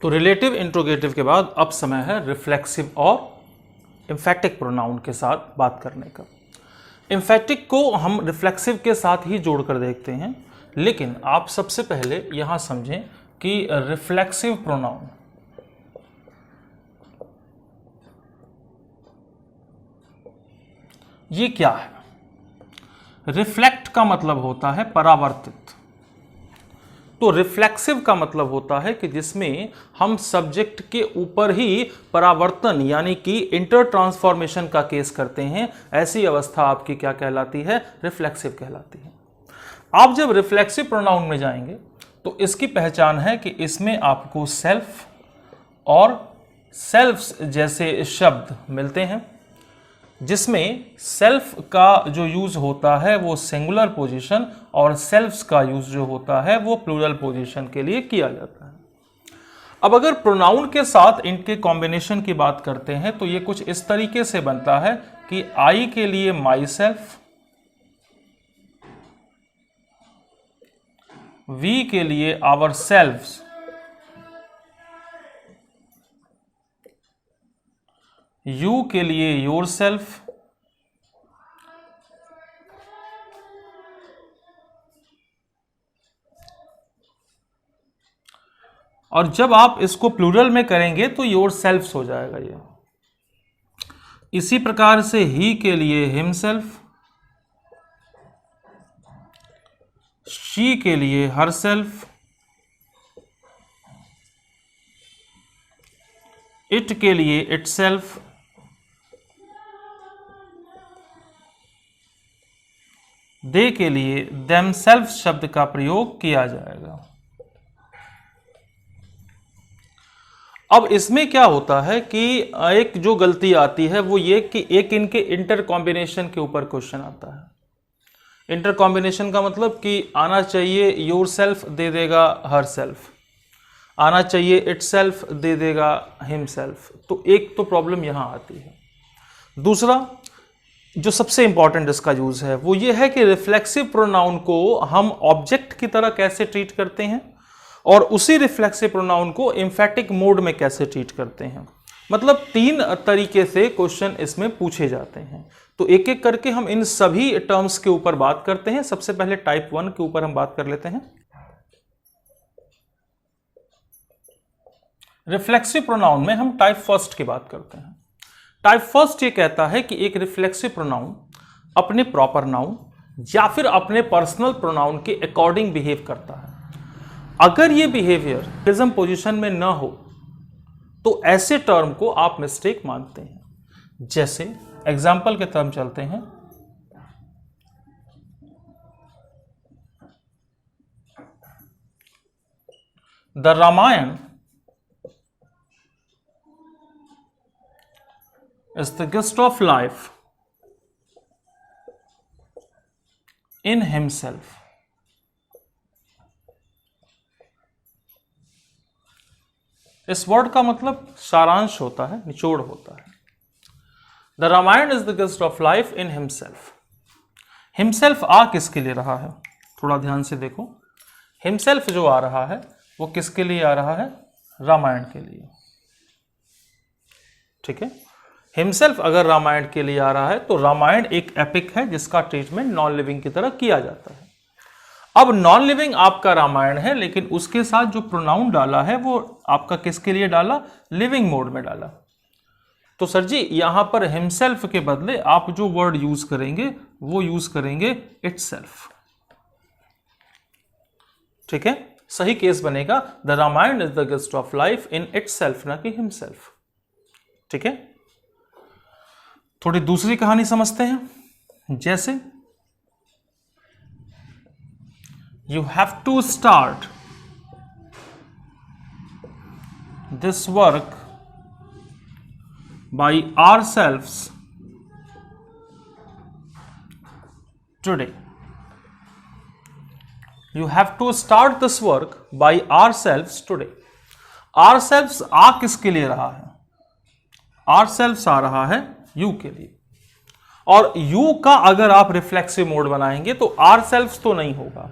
तो relative interrogative के बाद अब समय है रिफ्लेक्सिव और एम्फेटिक प्रोनाउन के साथ बात करने का। एम्फेटिक को हम रिफ्लेक्सिव के साथ ही जोड़कर देखते हैं, लेकिन आप सबसे पहले यहां समझें कि रिफ्लेक्सिव प्रोनाउन ये क्या है। रिफ्लेक्ट का मतलब होता है परावर्तित, तो रिफ्लेक्सिव का मतलब होता है कि जिसमें हम सब्जेक्ट के ऊपर ही परावर्तन यानी कि इंटर ट्रांसफॉर्मेशन का केस करते हैं, ऐसी अवस्था आपकी क्या कहलाती है, रिफ्लेक्सिव कहलाती है। आप जब रिफ्लेक्सिव प्रोनाउन में जाएंगे तो इसकी पहचान है कि इसमें आपको सेल्फ और सेल्फ्स जैसे शब्द मिलते हैं, जिसमें सेल्फ का जो यूज होता है वो सिंगुलर पोजीशन और सेल्फ्स का यूज जो होता है वो प्लूरल पोजीशन के लिए किया जाता है। अब अगर प्रोनाउन के साथ इनके कॉम्बिनेशन की बात करते हैं तो ये कुछ इस तरीके से बनता है कि आई के लिए माई सेल्फ, वी के लिए आवर सेल्व्स, यू के लिए योर सेल्फ, और जब आप इसको प्लूरल में करेंगे तो योर सेल्फ्स हो जाएगा ये। इसी प्रकार से ही के लिए हिमसेल्फ, शी के लिए हर सेल्फ, इट के लिए इट सेल्फ, दे के लिए देम सेल्फ शब्द का प्रयोग किया जाएगा। अब इसमें क्या होता है कि एक जो गलती आती है वो ये कि एक इनके इंटर कॉम्बिनेशन के ऊपर क्वेश्चन आता है। इंटर कॉम्बिनेशन का मतलब कि आना चाहिए योर सेल्फ दे देगा हर सेल्फ, आना चाहिए इट सेल्फ दे देगा हिम सेल्फ, तो एक तो प्रॉब्लम यहां आती है। दूसरा जो सबसे इंपॉर्टेंट इसका यूज है वो ये है कि रिफ्लेक्सिव प्रोनाउन को हम ऑब्जेक्ट की तरह कैसे ट्रीट करते हैं और उसी रिफ्लेक्सिव प्रोनाउन को एम्फेटिक मोड में कैसे ट्रीट करते हैं। मतलब 3 तरीके से क्वेश्चन इसमें पूछे जाते हैं, तो एक एक करके हम इन सभी टर्म्स के ऊपर बात करते हैं। सबसे पहले टाइप 1 के ऊपर हम बात कर लेते हैं। रिफ्लेक्सिव प्रोनाउन में हम टाइप फर्स्ट की बात करते हैं। टाइप फर्स्ट ये कहता है कि एक रिफ्लेक्सिव प्रोनाउन अपने प्रॉपर नाउन या फिर अपने पर्सनल प्रोनाउन के अकॉर्डिंग बिहेव करता है। अगर ये बिहेवियर प्रेजेंट पोजीशन में ना हो तो ऐसे टर्म को आप मिस्टेक मानते हैं। जैसे एग्जाम्पल के टर्म चलते हैं, the Ramayana is the gift of life in himself. इस वर्ड का मतलब सारांश होता है, निचोड़ होता है। The Ramayana is the gift of life in himself. Himself आ किसके लिए रहा है, थोड़ा ध्यान से देखो। हिमसेल्फ जो आ रहा है वो किसके लिए आ रहा है, रामायण के लिए। ठीक है, हिमसेल्फ अगर रामायण के लिए आ रहा है तो रामायण एक एपिक है जिसका ट्रीटमेंट नॉन लिविंग की तरह किया जाता है। अब नॉन लिविंग आपका रामायण है, लेकिन उसके साथ जो प्रोनाउन डाला है वो आपका किसके लिए डाला, लिविंग मोड में डाला। तो सर जी यहां पर हिमसेल्फ के बदले आप जो वर्ड यूज करेंगे वो यूज करेंगे इटसेल्फ। ठीक है, सही केस बनेगा the Ramayana is the gift of life in itself, ना कि हिमसेल्फ। ठीक है, थोड़ी दूसरी कहानी समझते हैं। जैसे you have to start this work by ourselves today. You have to start this work by ourselves today. Ourselves आ किसके लिए रहा है, आवरसेल्व्स आ रहा है यू के लिए, और यू का अगर आप रिफ्लेक्सिव मोड बनाएंगे तो आवरसेल्व्स तो नहीं होगा,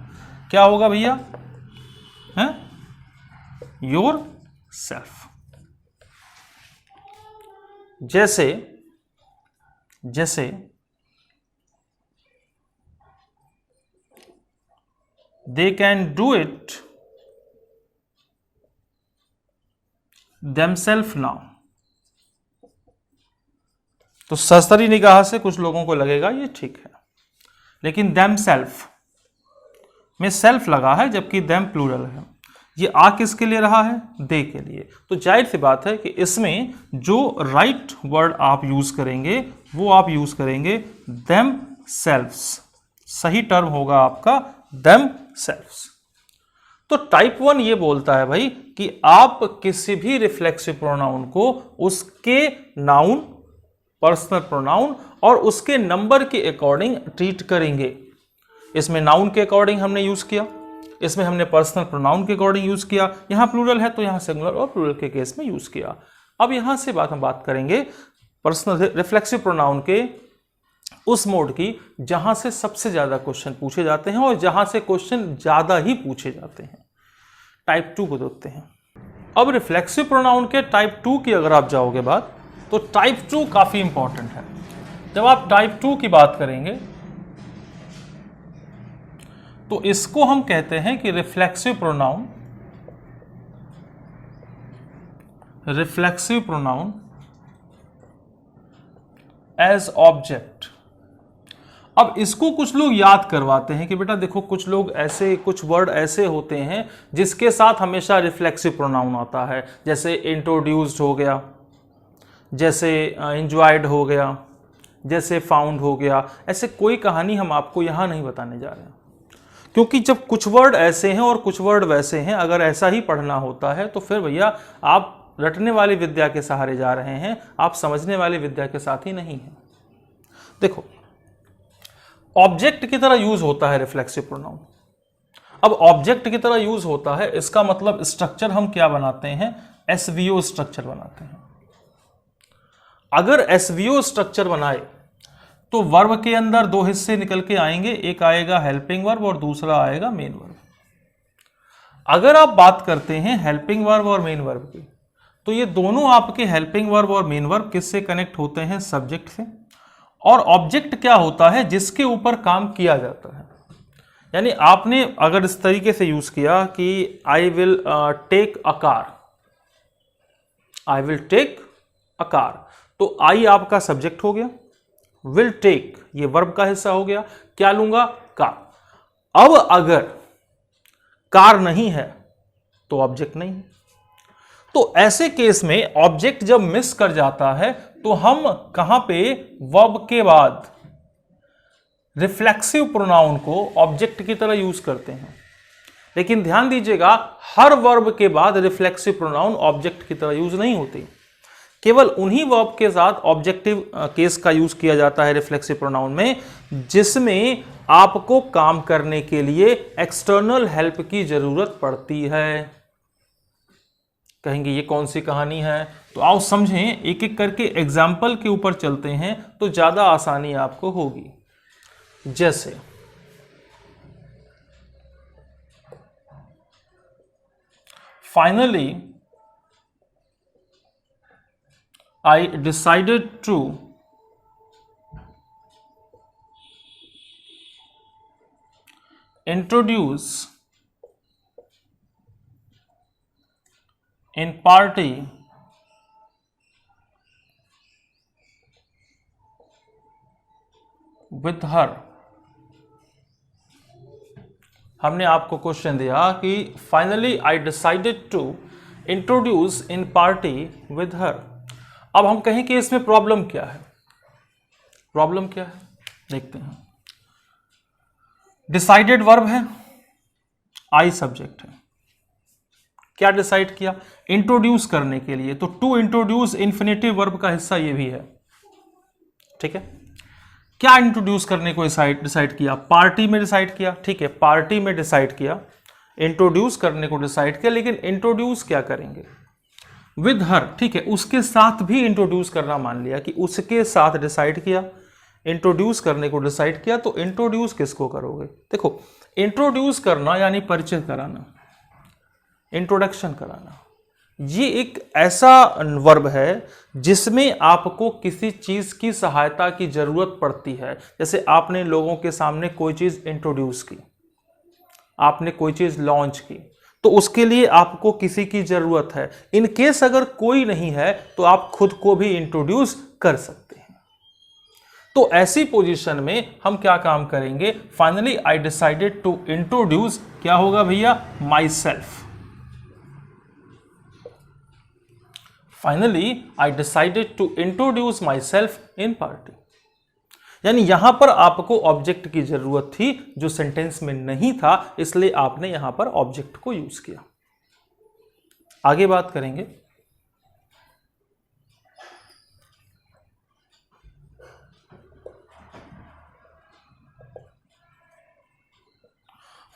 क्या होगा भैया, हैं, योर सेल्फ। जैसे they can do it themselves now. तो सस्तरी निगाह से कुछ लोगों को लगेगा ये ठीक है, लेकिन देमसेल्फ में सेल्फ लगा है जबकि देम प्लूरल है। ये आ किसके लिए रहा है? दे के लिए। तो जाहिर सी बात है कि इसमें जो राइट वर्ड आप यूज करेंगे वो आप यूज करेंगे देम सेल्फ्स। सही टर्म होगा आपका देम सेल्फ्स। तो टाइप 1 ये बोलता है भाई कि आप किसी भी रिफ्लेक्सिव प्रोनाउन को उसके नाउन, पर्सनल प्रोनाउन और उसके नंबर के अकॉर्डिंग ट्रीट करेंगे। इसमें नाउन के अकॉर्डिंग हमने यूज किया, इसमें हमने पर्सनल प्रोनाउन के अकॉर्डिंग यूज किया, यहां प्लूरल है तो यहां सिंगुलर और प्लूरल के केस में यूज किया। अब यहां से हम बात करेंगे पर्सनल रिफ्लेक्सिव प्रोनाउन के उस मोड की जहां से सबसे ज्यादा क्वेश्चन पूछे जाते हैं और जहां से क्वेश्चन ज्यादा ही पूछे जाते हैं। टाइप 2 को देखते हैं। अब रिफ्लेक्सिव प्रोनाउन के टाइप 2 की अगर आप जाओगे बात, तो टाइप 2 काफी इंपॉर्टेंट है। जब आप टाइप 2 की बात करेंगे तो इसको हम कहते हैं कि रिफ्लेक्सिव प्रोनाउन एज ऑब्जेक्ट। अब इसको कुछ लोग याद करवाते हैं कि बेटा देखो कुछ लोग ऐसे, कुछ वर्ड ऐसे होते हैं जिसके साथ हमेशा रिफ्लेक्सिव प्रोनाउन आता है, जैसे इंट्रोड्यूस्ड हो गया, जैसे एंजॉयड हो गया, जैसे फाउंड हो गया। ऐसे कोई कहानी हम आपको यहां नहीं बताने जा रहे हैं, क्योंकि जब कुछ वर्ड ऐसे हैं और कुछ वर्ड वैसे हैं, अगर ऐसा ही पढ़ना होता है तो फिर भैया आप रटने वाली विद्या के सहारे जा रहे हैं, आप समझने वाली विद्या के साथ ही नहीं हैं। देखो ऑब्जेक्ट की तरह यूज होता है रिफ्लेक्सिव प्रोनाउन। अब ऑब्जेक्ट की तरह यूज होता है, इसका मतलब स्ट्रक्चर हम क्या बनाते हैं? एसवीओ स्ट्रक्चर बनाते हैं। अगर एसवीओ स्ट्रक्चर बनाए तो वर्ब के अंदर दो हिस्से निकल के आएंगे, एक आएगा हेल्पिंग वर्ब और दूसरा आएगा मेन वर्ब। अगर आप बात करते हैं हेल्पिंग वर्ब और मेन वर्ब की, तो ये दोनों आपके हेल्पिंग वर्ब और मेन वर्ब किससे कनेक्ट होते हैं? सब्जेक्ट से। और ऑब्जेक्ट क्या होता है? जिसके ऊपर काम किया जाता है। यानी आपने अगर इस तरीके से यूज किया कि I will take a car, I will take a car, तो आई आपका सब्जेक्ट हो गया, विल टेक ये वर्ब का हिस्सा हो गया, क्या लूंगा? कार। अब अगर कार नहीं है तो ऑब्जेक्ट नहीं है। तो ऐसे केस में ऑब्जेक्ट जब मिस कर जाता है तो हम कहां पे वर्ब के बाद रिफ्लेक्सिव प्रोनाउन को ऑब्जेक्ट की तरह यूज करते हैं। लेकिन ध्यान दीजिएगा, हर वर्ब के बाद रिफ्लेक्सिव प्रोनाउन ऑब्जेक्ट की तरह यूज नहीं होती। केवल उन्हीं वर्ब के साथ ऑब्जेक्टिव केस का यूज किया जाता है रिफ्लेक्सिव प्रोनाउन में जिसमें आपको काम करने के लिए एक्सटर्नल हेल्प की जरूरत पड़ती है। कहेंगे ये कौन सी कहानी है? तो आओ समझें, एक एक करके एग्जाम्पल के ऊपर चलते हैं तो ज्यादा आसानी आपको होगी। जैसे finally I decided to introduce in party with her। हमने आपको क्वेश्चन दिया कि finally I decided to introduce in party with her. अब हम कहें कि इसमें प्रॉब्लम क्या है? प्रॉब्लम क्या है देखते हैं। डिसाइडेड वर्ब है, आई सब्जेक्ट है। क्या डिसाइड किया? इंट्रोड्यूस करने के लिए, तो टू इंट्रोड्यूस इन्फिनेटिव वर्ब का हिस्सा ये भी है। ठीक है, क्या इंट्रोड्यूस करने को डिसाइड किया? पार्टी में डिसाइड किया। ठीक है, पार्टी में डिसाइड किया, इंट्रोड्यूस करने को डिसाइड किया, लेकिन इंट्रोड्यूस क्या करेंगे? With her. ठीक है, उसके साथ भी इंट्रोड्यूस करना मान लिया कि उसके साथ डिसाइड किया, इंट्रोड्यूस करने को डिसाइड किया, तो इंट्रोड्यूस किसको करोगे? देखो इंट्रोड्यूस करना यानी परिचय कराना, इंट्रोडक्शन कराना, ये एक ऐसा वर्ब है जिसमें आपको किसी चीज की सहायता की जरूरत पड़ती है। जैसे आपने लोगों के सामने कोई चीज इंट्रोड्यूस की, आपने कोई चीज लॉन्च की, तो उसके लिए आपको किसी की जरूरत है। इन केस अगर कोई नहीं है तो आप खुद को भी इंट्रोड्यूस कर सकते हैं। तो ऐसी पोजीशन में हम क्या काम करेंगे? Finally I decided to introduce, क्या होगा भैया? Myself. Finally I decided to introduce myself in party. यानी यहां पर आपको ऑब्जेक्ट की जरूरत थी जो सेंटेंस में नहीं था, इसलिए आपने यहां पर ऑब्जेक्ट को यूज किया। आगे बात करेंगे।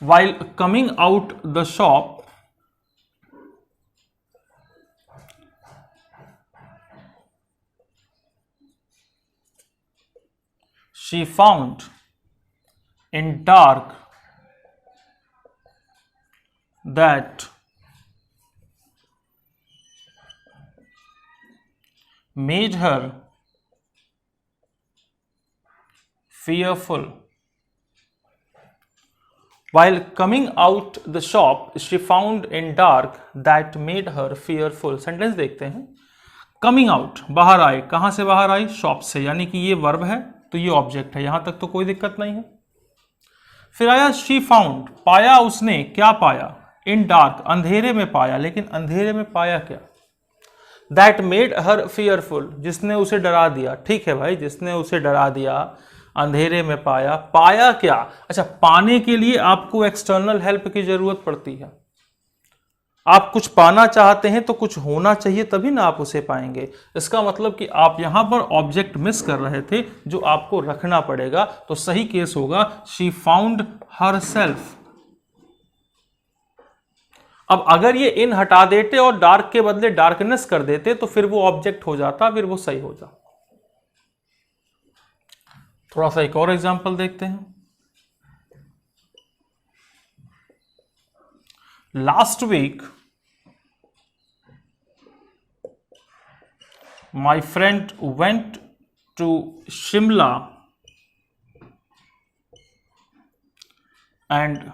While coming out the shop, she found in dark that made her fearful. While coming out the shop, she found in dark that made her fearful. Sentence देखते हैं। कमिंग आउट, बाहर आए। कहां से बाहर आई? शॉप से, यानी कि ये वर्ब है तो ये ऑब्जेक्ट है, यहां तक तो कोई दिक्कत नहीं है। फिर आया शी फाउंड, पाया उसने। क्या पाया? इन डार्क, अंधेरे में पाया। लेकिन अंधेरे में पाया क्या? दैट मेड हर फियरफुल, जिसने उसे डरा दिया। ठीक है भाई, जिसने उसे डरा दिया, अंधेरे में पाया। पाया क्या? अच्छा, पाने के लिए आपको एक्सटर्नल हेल्प की जरूरत पड़ती है। आप कुछ पाना चाहते हैं तो कुछ होना चाहिए, तभी ना आप उसे पाएंगे। इसका मतलब कि आप यहां पर ऑब्जेक्ट मिस कर रहे थे जो आपको रखना पड़ेगा। तो सही केस होगा शी फाउंड हर सेल्फ। अब अगर ये इन हटा देते और डार्क के बदले डार्कनेस कर देते तो फिर वो ऑब्जेक्ट हो जाता, फिर वो सही हो जाता। थोड़ा सा एक और एग्जांपल देखते हैं। Last week my friend went to Shimla and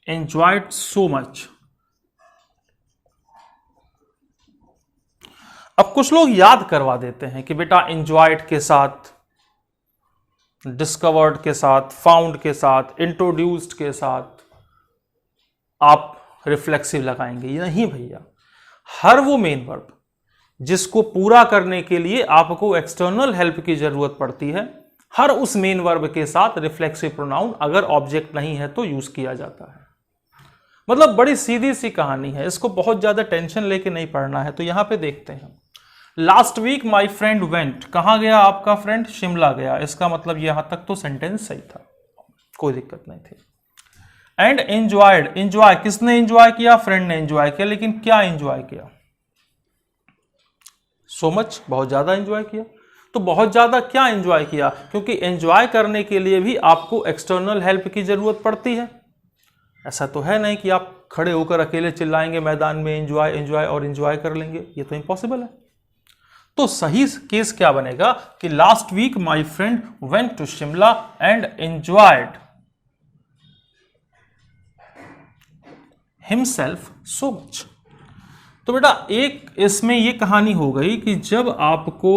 enjoyed so much. अब कुछ लोग याद करवा देते हैं कि बेटा enjoyed के साथ, discovered के साथ, found के साथ, introduced के साथ आप रिफ्लेक्सिव लगाएंगे। नहीं भैया, हर वो मेन वर्ब जिसको पूरा करने के लिए आपको एक्सटर्नल हेल्प की जरूरत पड़ती है, हर उस मेन वर्ब के साथ रिफ्लेक्सिव प्रोनाउन अगर ऑब्जेक्ट नहीं है तो यूज किया जाता है। मतलब बड़ी सीधी सी कहानी है, इसको बहुत ज्यादा टेंशन लेके नहीं पढ़ना है। तो यहां पे देखते हैं, last week my friend went, कहां गया आपका फ्रेंड? शिमला गया। इसका मतलब यहां तक तो सेंटेंस सही था, कोई दिक्कत नहीं थी। एंड एंजॉयड, एंजॉय किसने एंजॉय किया? फ्रेंड ने एंजॉय किया। लेकिन क्या एंजॉय किया? सो मच, बहुत ज्यादा एंजॉय किया। तो बहुत ज्यादा क्या एंजॉय किया? क्योंकि एंजॉय करने के लिए भी आपको एक्सटर्नल हेल्प की जरूरत पड़ती है। ऐसा तो है नहीं कि आप खड़े होकर अकेले चिल्लाएंगे मैदान में एंजॉय एंजॉय और एंजॉय कर लेंगे, ये तो इम्पॉसिबल है। तो सही केस क्या बनेगा कि last week my friend went to Shimla and enjoyed himself so much. तो बेटा एक इसमें ये कहानी हो गई कि जब आपको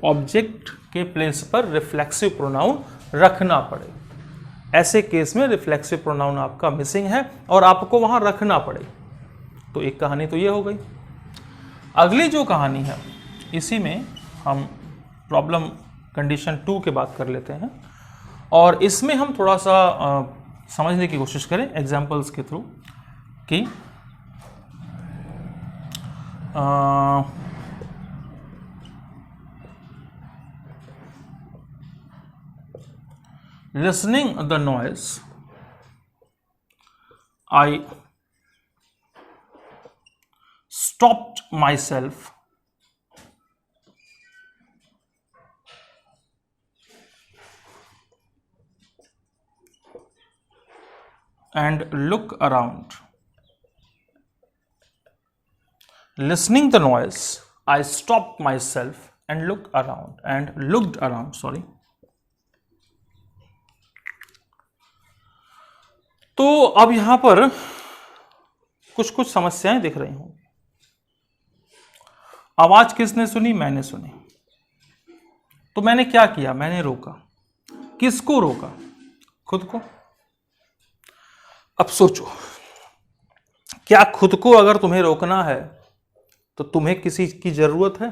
ऑब्जेक्ट के प्लेस पर रिफ्लेक्सिव प्रोनाउन रखना पड़े, ऐसे केस में रिफ्लेक्सिव प्रोनाउन आपका मिसिंग है और आपको वहां रखना पड़े। तो एक कहानी तो ये हो गई। अगली जो कहानी है इसी में हम प्रॉब्लम कंडीशन 2 के बात कर लेते हैं और इसमें हम थोड़ा सा समझने की कोशिश करें एग्जाम्पल्स के थ्रू कि listening the noise, I stopped myself and look around. listening the noise, I stopped myself and looked around, sorry. तो अब यहां पर कुछ समस्याएं दिख रही होंगी। आवाज किसने सुनी? मैंने सुनी। तो मैंने क्या किया? मैंने रोका। किसको रोका? खुद को। अब सोचो, क्या खुद को अगर तुम्हें रोकना है तो तुम्हें किसी की जरूरत है?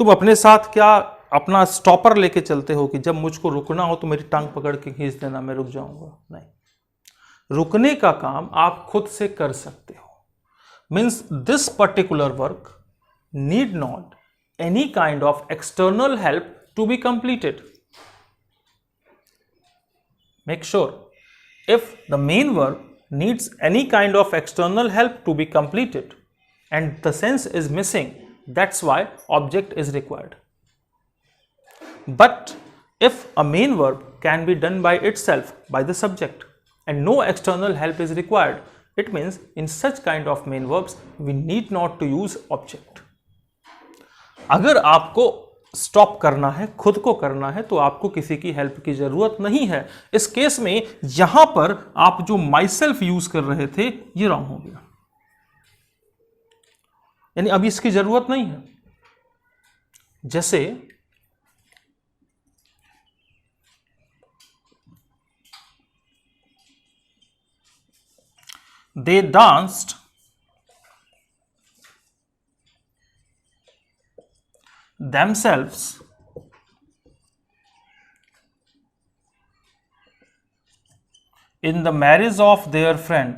तुम अपने साथ क्या अपना स्टॉपर लेके चलते हो कि जब मुझको रुकना हो तो मेरी टांग पकड़ के खींच देना, मैं रुक जाऊंगा? नहीं, रुकने का काम आप खुद से कर सकते हो। Means this particular work need not any kind of external help to be completed. Make sure if the main work needs any kind of external help to be completed and the sense is missing, that's why object is required. But if a main verb can be done by itself by the subject and no external help is required, it means in such kind of main verbs we need not to use object. अगर आपको stop करना है, खुद को करना है, तो आपको किसी की हेल्प की जरूरत नहीं है। इस केस में यहां पर आप जो माई सेल्फ यूज कर रहे थे ये रॉन्ग हो गया, यानी अभी इसकी जरूरत नहीं है। जैसे दे danced themselves in the marriage of their friend.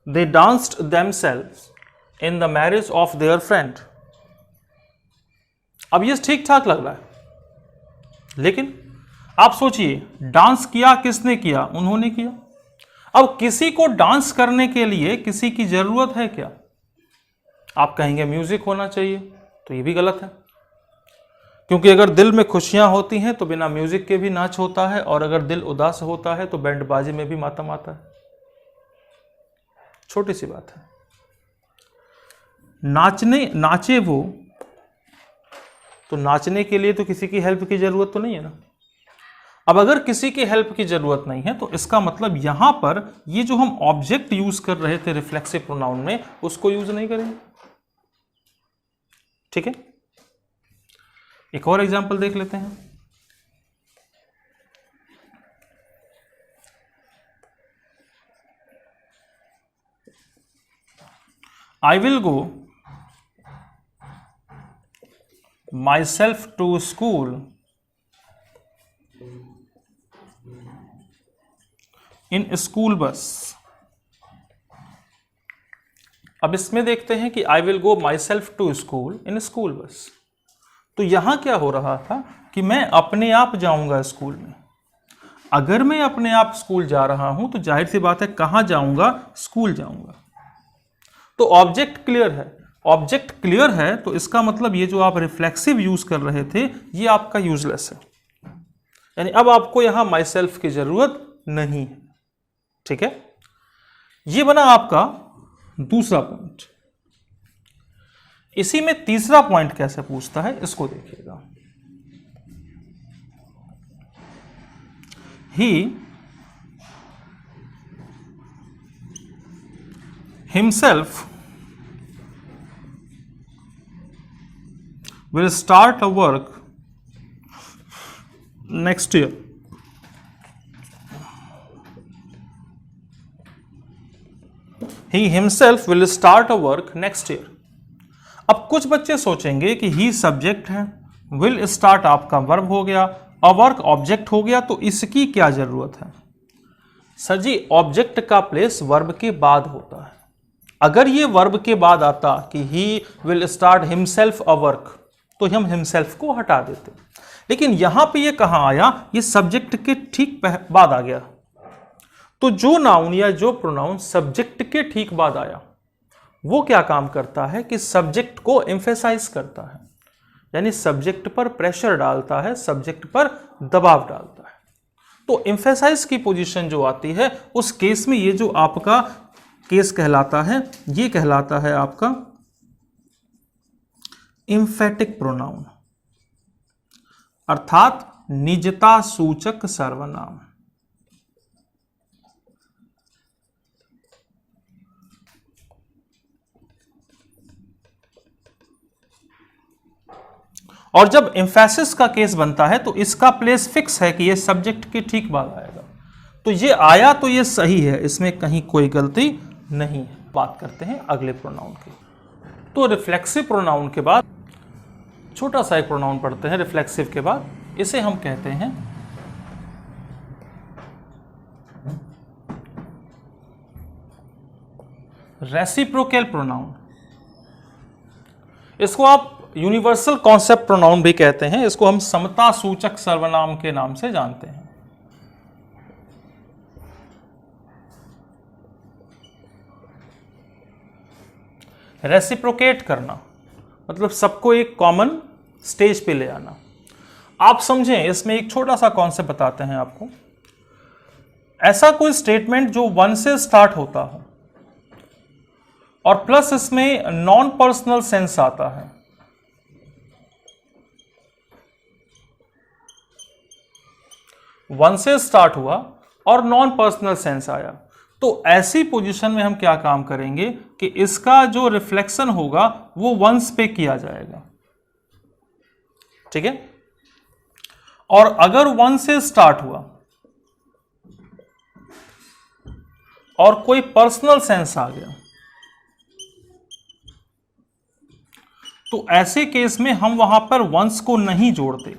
They danced themselves in the marriage of their friend. अब ये ठीक ठाक लग रहा है, लेकिन आप सोचिए, डांस किया किसने किया? उन्होंने किया। अब किसी को डांस करने के लिए किसी की जरूरत है क्या? आप कहेंगे म्यूजिक होना चाहिए, तो ये भी गलत है, क्योंकि अगर दिल में खुशियां होती हैं तो बिना म्यूजिक के भी नाच होता है, और अगर दिल उदास होता है तो बैंड बाजी में भी मातम आता है। छोटी सी बात है। नाचे वो, तो नाचने के लिए तो किसी की हेल्प की जरूरत तो नहीं है ना। अब अगर किसी की हेल्प की जरूरत नहीं है तो इसका मतलब यहां पर ये जो हम ऑब्जेक्ट यूज कर रहे थे रिफ्लेक्सिव प्रोनाउन में, उसको यूज नहीं करेंगे। ठीक है, एक और एग्जांपल देख लेते हैं। I will go myself to school in school bus. अब इसमें देखते हैं कि I will go myself to school in school bus. तो यहां क्या हो रहा था कि मैं अपने आप जाऊंगा स्कूल में। अगर मैं अपने आप स्कूल जा रहा हूं तो जाहिर सी बात है कहां जाऊंगा? स्कूल जाऊंगा। तो ऑब्जेक्ट क्लियर है। ऑब्जेक्ट क्लियर है तो इसका मतलब ये जो आप रिफ्लेक्सिव यूज कर रहे थे ये आपका यूजलेस है, यानी अब आपको यहां माई सेल्फ की जरूरत नहीं है। ठीक है, ये बना आपका दूसरा पॉइंट। इसी में तीसरा पॉइंट कैसे पूछता है इसको देखिएगा। ही himself will start a work next year. He himself will start a work next year. अब कुछ बच्चे सोचेंगे कि ही सब्जेक्ट है, विल स्टार्ट आपका वर्ब हो गया, अ वर्क ऑब्जेक्ट हो गया, तो इसकी क्या जरूरत है? सर जी, ऑब्जेक्ट का प्लेस वर्ब के बाद होता है। अगर ये वर्ब के बाद आता कि he will start himself a work, तो हम हिमसेल्फ को हटा देते, लेकिन यहां पे ये कहां आया? ये सब्जेक्ट के ठीक बाद आ गया। तो जो नाउन या जो प्रोनाउन सब्जेक्ट के ठीक बाद आया वो क्या काम करता है कि सब्जेक्ट को एम्फेसाइज करता है, यानी सब्जेक्ट पर प्रेशर डालता है, सब्जेक्ट पर दबाव डालता है। तो एम्फेसाइज की पोजीशन जो आती है उस केस में ये जो आपका केस कहलाता है, ये कहलाता है आपका एम्फेटिक प्रोनाउन, अर्थात निजता सूचक सर्वनाम। और जब एम्फेसिस का केस बनता है तो इसका प्लेस फिक्स है कि ये सब्जेक्ट के ठीक बाद आएगा। तो ये आया तो ये सही है, इसमें कहीं कोई गलती नहीं है। बात करते हैं अगले प्रोनाउन की। तो रिफ्लेक्सिव प्रोनाउन के बाद छोटा सा एक प्रोनाउन पढ़ते हैं रिफ्लेक्सिव के बाद, इसे हम कहते हैं रेसिप्रोकल प्रोनाउन। इसको आप यूनिवर्सल कॉन्सेप्ट प्रोनाउन भी कहते हैं, इसको हम समता सूचक सर्वनाम के नाम से जानते हैं। रेसिप्रोकेट करना मतलब सबको एक कॉमन स्टेज पे ले आना। आप समझें, इसमें एक छोटा सा कॉन्सेप्ट बताते हैं आपको। ऐसा कोई स्टेटमेंट जो वन से स्टार्ट होता हो और प्लस इसमें नॉन पर्सनल सेंस आता है, वन से स्टार्ट हुआ और नॉन पर्सनल सेंस आया, तो ऐसी पोजीशन में हम क्या काम करेंगे कि इसका जो रिफ्लेक्शन होगा वो वंस पे किया जाएगा। ठीक है। और अगर वन से स्टार्ट हुआ और कोई पर्सनल सेंस आ गया तो ऐसे केस में हम वहां पर वंस को नहीं जोड़ते,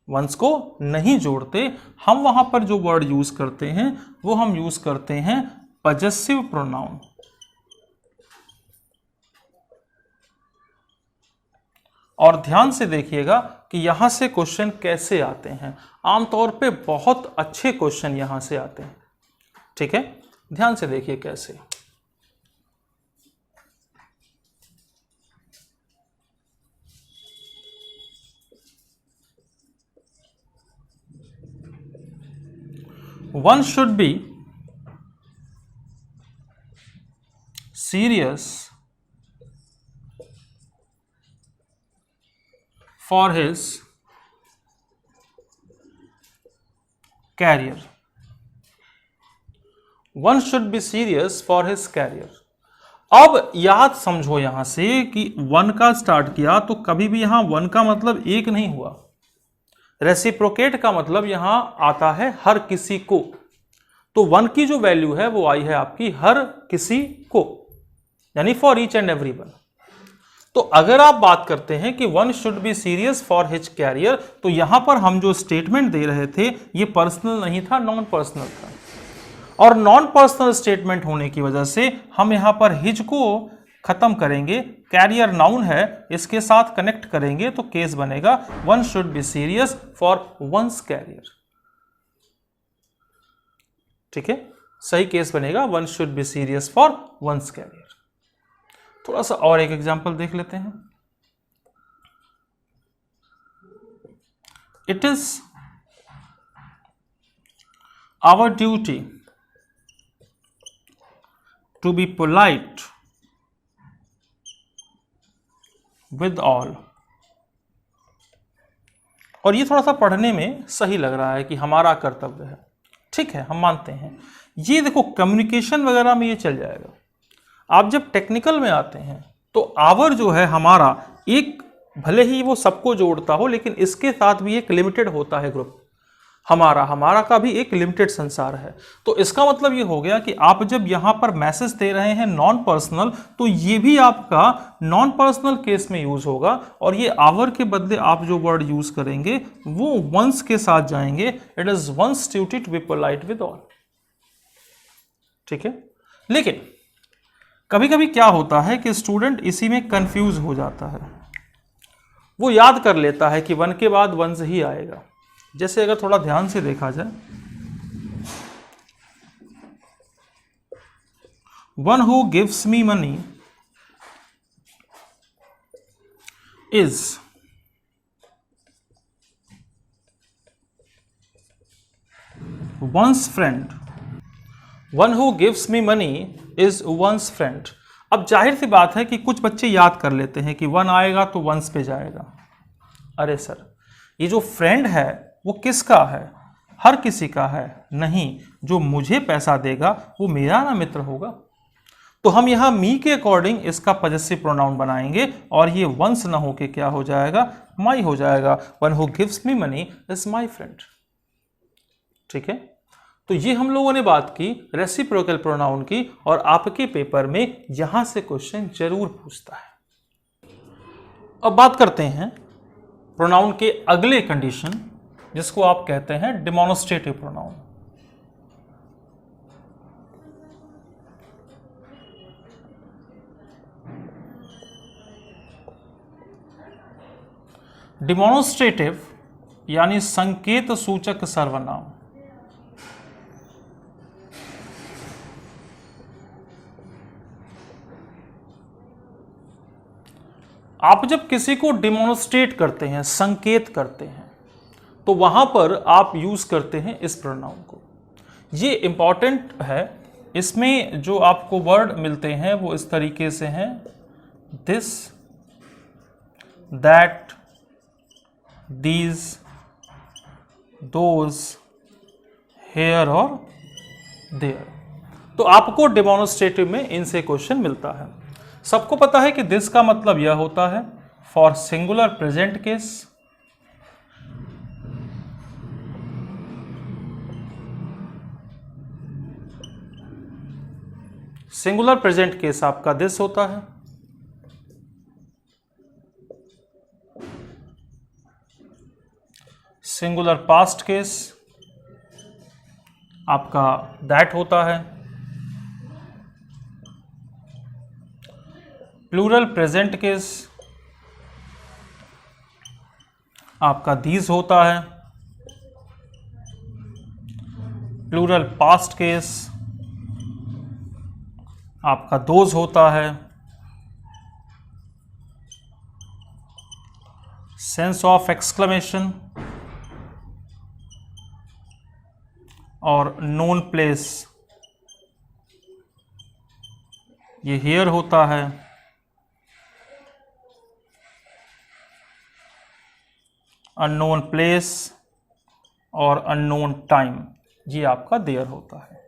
वंस को नहीं जोड़ते। हम वहां पर जो वर्ड यूज करते हैं वो हम यूज करते हैं पजेसिव प्रोनाउन। और ध्यान से देखिएगा कि यहां से क्वेश्चन कैसे आते हैं। आमतौर पे बहुत अच्छे क्वेश्चन यहां से आते हैं। ठीक है, ध्यान से देखिए कैसे। One should be serious for his career. One should be serious for his career. अब याद समझो यहां से कि वन का स्टार्ट किया तो कभी भी यहां वन का मतलब एक नहीं हुआ। रेसिप्रोकेट का मतलब यहां आता है हर किसी को, तो वन की जो वैल्यू है वो आई है आपकी हर किसी को, यानी for each and every one. तो अगर आप बात करते हैं कि one should be serious for his career, तो यहां पर हम जो स्टेटमेंट दे रहे थे ये पर्सनल नहीं था, नॉन पर्सनल था। और नॉन पर्सनल स्टेटमेंट होने की वजह से हम यहां पर हिज को खत्म करेंगे, कैरियर नाउन है इसके साथ कनेक्ट करेंगे तो केस बनेगा one should be serious for one's career. ठीक है, सही केस बनेगा one should be serious for one's career. थोड़ा सा और एक एग्जांपल देख लेते हैं। It is our duty to be polite with all. और ये थोड़ा सा पढ़ने में सही लग रहा है कि हमारा कर्तव्य है। ठीक है, हम मानते हैं। ये देखो कम्युनिकेशन वगैरह में ये चल जाएगा। आप जब टेक्निकल में आते हैं तो आवर जो है हमारा एक, भले ही वो सबको जोड़ता हो लेकिन इसके साथ भी एक लिमिटेड होता है ग्रुप। हमारा का भी एक लिमिटेड संसार है। तो इसका मतलब ये हो गया कि आप जब यहां पर मैसेज दे रहे हैं नॉन पर्सनल, तो ये भी आपका नॉन पर्सनल केस में यूज होगा। और ये आवर के बदले आप जो वर्ड यूज करेंगे वो वंस के साथ जाएंगे। It is one's duty to be polite with all. ठीक है, लेकिन कभी कभी क्या होता है कि स्टूडेंट इसी में कंफ्यूज हो जाता है। वो याद कर लेता है कि वन के बाद वंस ही आएगा। जैसे अगर थोड़ा ध्यान से देखा जाए, one who gives me money is one's friend, one who gives me money is one's friend. अब जाहिर सी बात है कि कुछ बच्चे याद कर लेते हैं कि वन आएगा तो वंस पे जाएगा। अरे सर, ये जो फ्रेंड है वो किसका है? हर किसी का है? नहीं, जो मुझे पैसा देगा वो मेरा ना मित्र होगा। तो हम यहां मी के अकॉर्डिंग इसका पजेसिव प्रोनाउन बनाएंगे और ये वंस ना होके क्या हो जाएगा? माई हो जाएगा। One who gives me money is my friend. ठीक है, तो ये हम लोगों ने बात की रेसिप्रोकल प्रोनाउन की, और आपके पेपर में यहां से क्वेश्चन जरूर पूछता है। अब बात करते हैं प्रोनाउन के अगले कंडीशन, जिसको आप कहते हैं डेमोन्स्ट्रेटिव प्रोनाउन। डेमोन्स्ट्रेटिव यानी संकेत सूचक सर्वनाम। आप जब किसी को डेमोन्स्ट्रेट करते हैं, संकेत करते हैं, तो वहां पर आप यूज करते हैं इस प्रोनाउन को। ये इंपॉर्टेंट है। इसमें जो आपको वर्ड मिलते हैं वो इस तरीके से हैं, this, that, these, those, here और देयर। तो आपको डेमोन्स्ट्रेटिव में इनसे क्वेश्चन मिलता है। सबको पता है कि दिस का मतलब यह होता है for singular present case, singular present case आपका दिस होता है। सिंगुलर पास्ट केस आपका दैट होता है। प्लूरल प्रेजेंट केस आपका दीज होता है। प्लूरल पास्ट केस आपका दोज होता है। सेंस ऑफ एक्सक्लेमेशन और नोन प्लेस ये हियर होता है। अननोन प्लेस और अननोन टाइम ये आपका देयर होता है।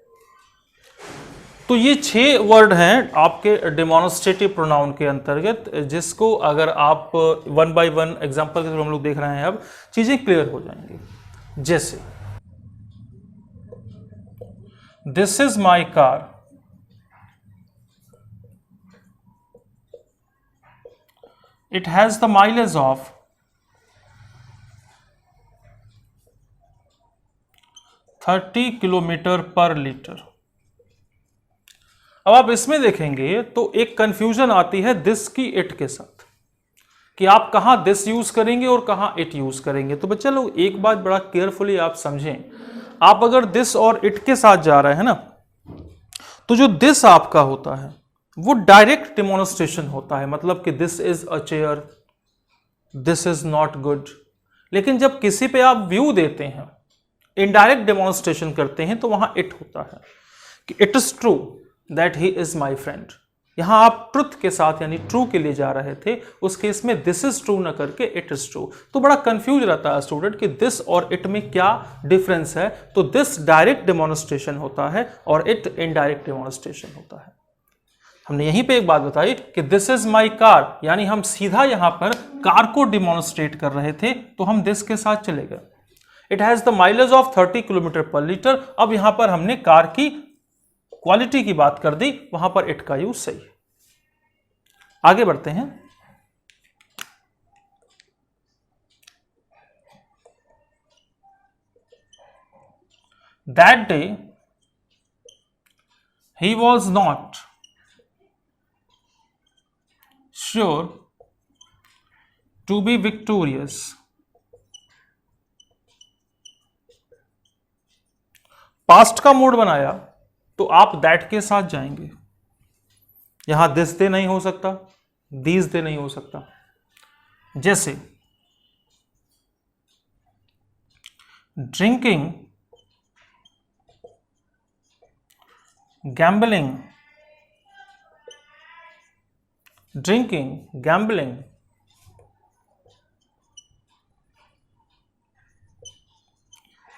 तो ये 6 वर्ड हैं आपके डेमोन्स्ट्रेटिव प्रोनाउन के अंतर्गत, जिसको अगर आप वन बाय वन एग्जांपल के थ्रू हम लोग देख रहे हैं, अब चीजें क्लियर हो जाएंगी। जैसे this is my car, it has the mileage of 30 kilometre पर लीटर। अब आप इसमें देखेंगे तो एक कंफ्यूजन आती है दिस की इट के साथ, कि आप कहां दिस यूज करेंगे और कहां इट यूज करेंगे। तो बच्चे लोग एक बात बड़ा केयरफुली आप समझें, आप अगर दिस और इट के साथ जा रहे हैं ना, तो जो दिस आपका होता है वो डायरेक्ट डेमोन्स्ट्रेशन होता है, मतलब कि this is a chair, this is not good. लेकिन जब किसी पे आप व्यू देते हैं, इनडायरेक्ट डेमोन्स्ट्रेशन करते हैं, तो वहां इट होता है कि it is true that he is my friend. यहां आप ट्रुथ के साथ यानी ट्रू के लिए जा रहे थे, उस केस में दिस इज ट्रू ना करके इट इज ट्रू। तो बड़ा कंफ्यूज रहता है स्टूडेंट कि दिस और इट में क्या डिफरेंस है। तो दिस डायरेक्ट डेमोन्स्ट्रेशन होता है और इट इनडायरेक्ट डेमोन्स्ट्रेशन होता है। हमने यहीं पे एक बात बताई कि दिस इज माई कार, यानी हम सीधा यहां पर कार को डेमोन्स्ट्रेट कर रहे थे, तो हम दिस के साथ चले गए। It has the mileage of 30 kilometre पर लीटर। अब यहां पर हमने कार की क्वालिटी की बात कर दी, वहां पर इट का यूज सही है। आगे बढ़ते हैं। That day he was not sure to be victorious. Past का मोड बनाया तो आप दैट के साथ जाएंगे। यहां दिस दे नहीं हो सकता, दीज दे नहीं हो सकता। जैसे drinking gambling, drinking, gambling,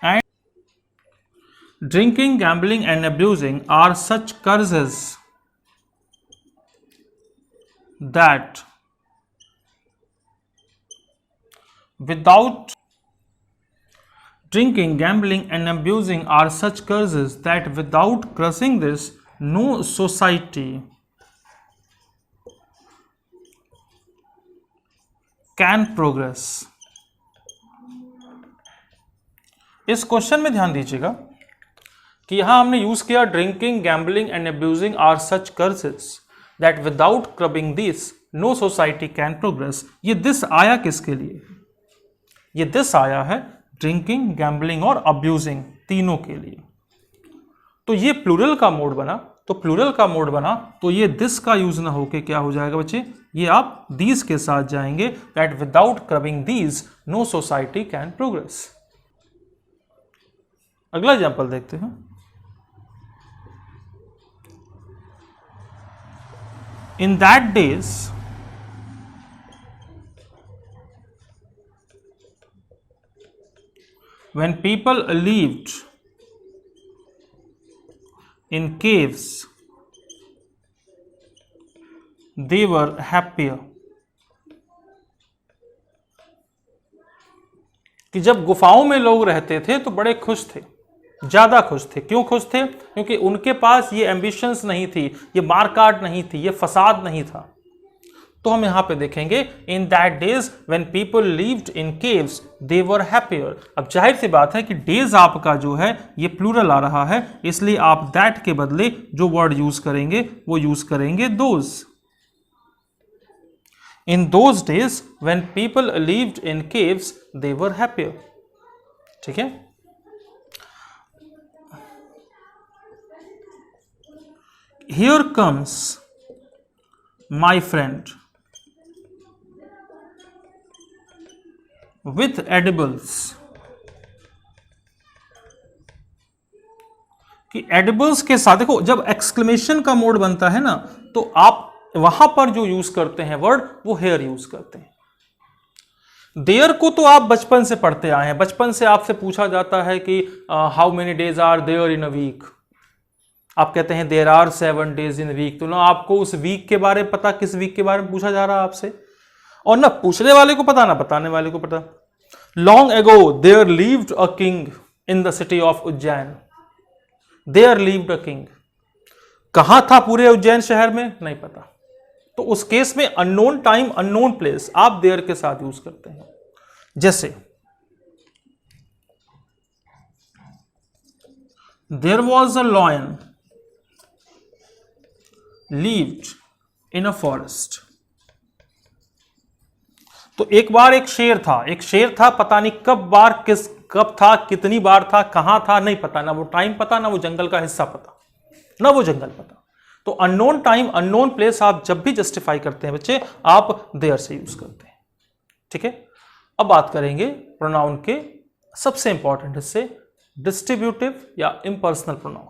and drinking, gambling and abusing are such curses that without drinking, gambling and abusing are such curses that without crushing this no society can progress। इस question में ध्यान दीजिएगा कि यहां हमने यूज किया drinking, gambling and abusing are such curses that without curbing this no society can progress. ये this आया किसके लिए? ये दिस आया है ड्रिंकिंग, गैम्बलिंग और अब्यूजिंग तीनों के लिए। तो ये प्लूरल का मोड बना, तो प्लूरल का मोड बना तो ये दिस का यूज ना होके क्या हो जाएगा बच्चे? ये आप दीज के साथ जाएंगे that without curbing these no society can progress. अगला एग्जांपल देखते हैं। In that days when people lived in caves they were happier। कि जब गुफाओं में लोग रहते थे तो बड़े खुश थे, ज्यादा खुश थे। क्यों खुश थे? क्योंकि उनके पास ये एम्बिशंस नहीं थी, ये मारकाट नहीं थी, ये फसाद नहीं था। तो हम यहां पे देखेंगे इन that days when people lived in caves they were happier. अब जाहिर सी बात है कि डेज आपका जो है ये प्लूरल आ रहा है, इसलिए आप दैट के बदले जो वर्ड यूज करेंगे वो यूज करेंगे those. In those days when people lived in caves they were happier. ठीक है, here comes my friend with edibles। कि edibles के साथ देखो, जब एक्सक्लेमेशन का मोड बनता है ना तो आप वहां पर जो यूज करते हैं वर्ड वो हेयर यूज करते हैं। देयर को तो आप बचपन से पढ़ते आए हैं, बचपन से आपसे पूछा जाता है कि how many days are there in a week. आप कहते हैं there are 7 days in week, तो ना आपको उस वीक के बारे में पता, किस वीक के बारे में पूछा जा रहा है आपसे, और ना पूछने वाले को पता ना बताने वाले को पता। Long ago there lived a king in the city of Ujjain. There lived a king, कहां था पूरे उज्जैन शहर में नहीं पता। तो उस केस में अननोन टाइम, अननोन प्लेस आप देयर के साथ यूज करते हैं। जैसे there was a lion lived in a forest. तो एक बार एक शेर था, एक शेर था, पता नहीं कब था, कितनी बार था, कहां था नहीं पता, ना वो टाइम पता, ना वो जंगल का हिस्सा पता, ना वो जंगल पता। तो अननोन टाइम, अननोन प्लेस आप जब भी जस्टिफाई करते हैं बच्चे, आप देयर से यूज करते हैं। ठीक है, अब बात करेंगे प्रोनाउन के सबसे इंपॉर्टेंट हिस्से, डिस्ट्रीब्यूटिव या इम्पर्सनल प्रोनाउन।